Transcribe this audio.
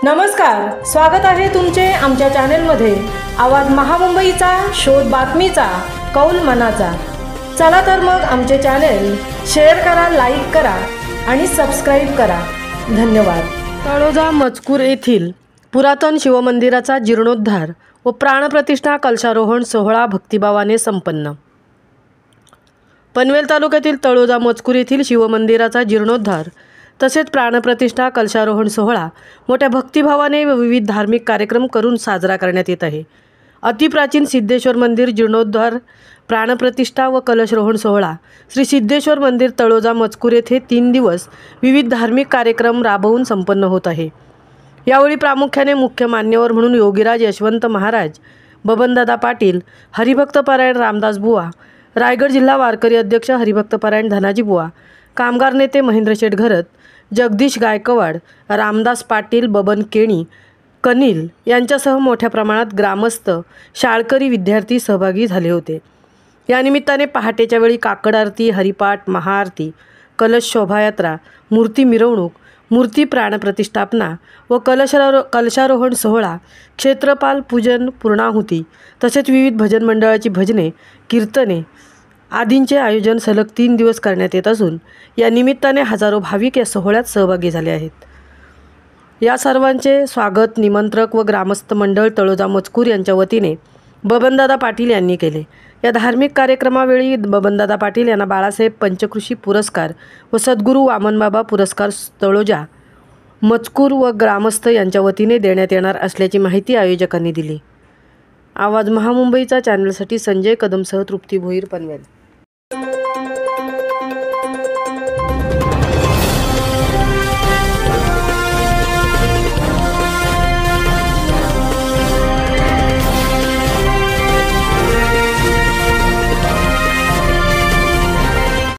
नमस्कार, स्वागत आहे तुमचे आमच्या चॅनलमध्ये। आवाज महामुंबईचा, शोध बातमीचा, कौल मनाचा। चला तर मग आमचे चॅनल शेअर करा, लाईक करा आणि सबस्क्राइब करा। धन्यवाद। तळोजा मजकूर येथील पुरातन शिवमंदिराचा जीर्णोद्धार व प्राणप्रतिष्ठा कलशारोहण सोहळा भक्तिभावाने संपन्न। पनवेल तालुक्यातील तळोजा मजकूर येथील शिवमंदिराचा जीर्णोद्धार तसेच प्राणप्रतिष्ठा कलशारोहण सोहळा मोठ्या भक्तिभावाने व विविध धार्मिक कार्यक्रम करून साजरा करण्यात येत आहे। अतिप्राचीन सिद्धेश्वर मंदिर जीर्णोद्धार, प्राणप्रतिष्ठा व कलशरोहण सोहळा श्री सिद्धेश्वर मंदिर तळोजा मजकूर येथे 3 दिवस विविध धार्मिक कार्यक्रम राबवून संपन्न होत आहे। यावेळी प्रामुख्याने मुख्य मान्यवर म्हणून योगीराज यशवंत महाराज, बबनदादा पाटील, हरिभक्तपरायण रामदास बुवा, रायगड जिल्हा वारकरी अध्यक्ष हरिभक्तपरायण धनाजी बुवा, कामगार नेते महेंद्र शेठ घरत, जगदीश गायकवाड, रामदास पाटील, बबन केणी, कनिल यांच्यासह मोठ्या प्रमाणात ग्रामस्थ, शाळकरी, विद्यार्थी सहभागी झाले होते। या निमित्ताने पहाटेच्या वेळी काकड आरती, हरिपाठ, महाआरती, कलश शोभायात्रा, मूर्ती मिरवणूक, मूर्ती प्राणप्रतिष्ठापना व कलशारोहण सोहळा, क्षेत्रपाल पूजन, पूर्णाहुती तसेच विविध भजन मंडळाची भजने, कीर्तने आदींचे आयोजन सलग 3 दिवस करण्यात येत असून या निमित्ताने हजारो भाविक या सोहळ्यात सहभागी झाले आहेत। या सर्वांचे स्वागत निमंत्रक व ग्रामस्थ मंडळ तळोजा मजकूर यांच्या वतीने बबनदादा पाटील यांनी केले। या धार्मिक कार्यक्रमावेळी बबनदादा पाटील यांना बाळासाहेब पंचकृषी पुरस्कार व सद्गुरू वामनबाबा पुरस्कार तळोजा मजकूर व ग्रामस्थ यांच्या वतीने देण्यात येणार असल्याची माहिती आयोजकांनी दिली। आवाज महामुंबईचा चॅनलसाठी संजय कदमसह तृप्ती भोईर, पनवेल।